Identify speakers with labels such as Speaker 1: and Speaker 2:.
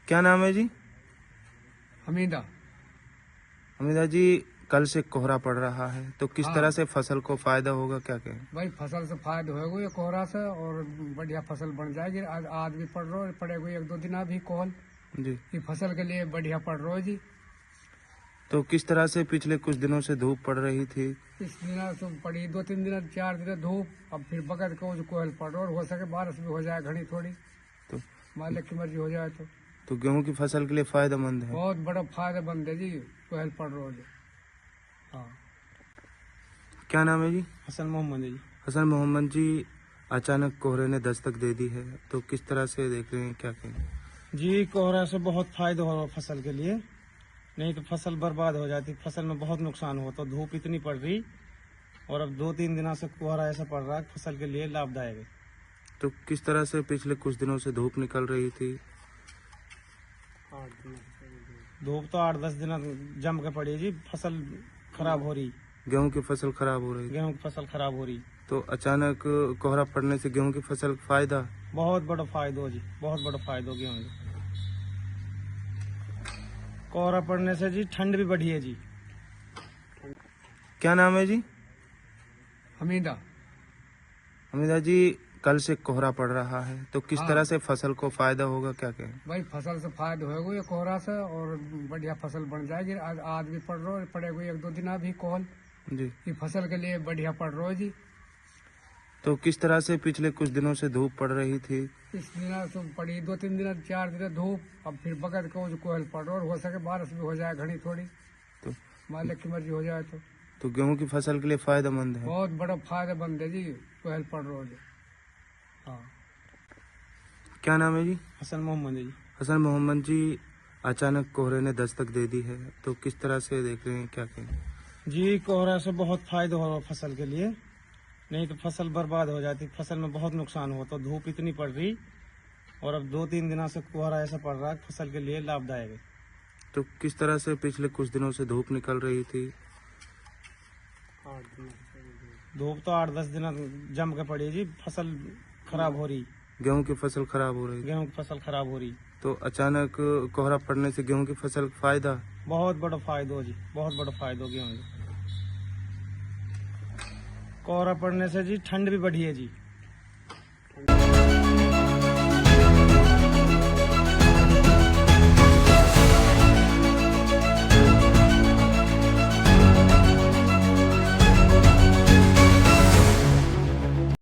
Speaker 1: क्या नाम है जी?
Speaker 2: हमीदा।
Speaker 1: हमीदा जी, कल से कोहरा पड़ रहा है तो किस
Speaker 2: हाँ।
Speaker 1: तरह से फसल को फायदा होगा, क्या कहें?
Speaker 2: भाई फसल से फायदा होगा ये कोहरा से, और बढ़िया फसल बन जाएगी। आज भी पड़ रहा है, पड़ेगा एक दो दिन अभी कोहल।
Speaker 1: जी,
Speaker 2: ये फसल के लिए बढ़िया पड़ रहा है जी।
Speaker 1: तो किस तरह से पिछले कुछ दिनों से धूप पड़ रही थी?
Speaker 2: इस दिन तो पड़ी 2-3 दिन 4 दिन धूप, अब फिर बगत को जो कोहल पड़ रहा है, और हो सके बारिश भी हो जाए घनी थोड़ी,
Speaker 1: तो
Speaker 2: मालिक की मर्जी हो जाए तो
Speaker 1: गेहूं की फसल के लिए फायदेमंद है।
Speaker 2: बहुत बड़ा फायदेमंद है जी कोहल पड़ रहा है। हाँ।
Speaker 1: क्या नाम है जी?
Speaker 3: हसन मोहम्मद है जी।
Speaker 1: हसन मोहम्मद जी, अचानक कोहरे ने दस्तक दे दी है तो किस तरह से देख रहे हैं, क्या कहें?
Speaker 3: जी, कोहरा से बहुत फायदा हो फसल के लिए, नहीं तो फसल बर्बाद हो जाती, फसल में बहुत नुकसान हो। तो धूप इतनी पड़ रही और अब 2-3 दिनों से कोहरा ऐसा पड़ रहा है, फसल के लिए लाभदायक है।
Speaker 1: तो किस तरह से पिछले कुछ दिनों से धूप निकल रही थी?
Speaker 3: धूप तो 8-10 दिन जम के पड़ी है जी, फसल खराब हो रही,
Speaker 1: गेहूं की फसल खराब हो रही,
Speaker 3: गेहूं की फसल खराब हो रही।
Speaker 1: तो अचानक कोहरा पड़ने से गेहूं की फसल फायदा।
Speaker 3: बहुत बड़ा फायदा हो जी, बहुत बड़ा फायदा हो गेहूं में। कोहरा पड़ने से जी ठंड भी बढ़ी है जी।
Speaker 1: क्या नाम है जी?
Speaker 2: हमीदा।
Speaker 1: हमीदा जी, कल से कोहरा पड़ रहा है तो किस
Speaker 2: हाँ।
Speaker 1: तरह से फसल को फायदा होगा, क्या कहें?
Speaker 2: भाई फसल से फायदा होगा ये कोहरा से, और बढ़िया फसल बन जाएगी। आज भी पड़ रहा है, पड़ेगा एक दो दिन अभी कोहल।
Speaker 1: जी,
Speaker 2: ये फसल के लिए बढ़िया पड़ रहा है जी।
Speaker 1: तो किस तरह से पिछले कुछ दिनों से धूप पड़ रही थी?
Speaker 2: इस दिन तो पड़ी 2-3 दिन 4 दिन धूप, अब फिर बगत को जो कोहल पड़ रहा है, और हो सके बारिश भी हो जाए घनी थोड़ी,
Speaker 1: तो
Speaker 2: मालिक की मर्जी हो जाए तो
Speaker 1: गेहूं की फसल के लिए फायदेमंद है।
Speaker 2: बहुत बड़ा फायदेमंद है जी कोहल पड़ रहा है। हाँ।
Speaker 1: क्या नाम है जी?
Speaker 3: हसन मोहम्मद है जी।
Speaker 1: हसन मोहम्मद जी, अचानक कोहरे ने दस्तक दे दी है तो किस तरह से देख रहे हैं, क्या कहें?
Speaker 3: जी, कोहरा से बहुत फायदा हो फसल के लिए, नहीं तो फसल बर्बाद हो जाती, फसल में बहुत नुकसान हो। तो धूप इतनी पड़ रही और अब 2-3 दिनों से कोहरा ऐसा पड़ रहा है, फसल के लिए लाभदायक है।
Speaker 1: तो किस तरह से पिछले कुछ दिनों से धूप निकल रही थी?
Speaker 3: धूप तो 8-10 दिन जम के पड़ी है जी, फसल खराब हो रही,
Speaker 1: गेहूं की फसल खराब हो रही,
Speaker 3: गेहूं की फसल खराब हो रही।
Speaker 1: तो अचानक कोहरा पड़ने से गेहूं की फसल फायदा।
Speaker 3: बहुत बड़ा फायदा हो जी, बहुत बड़ा फायदा हो गेहूं में। कोहरा पड़ने से जी ठंड भी बढ़ी है जी।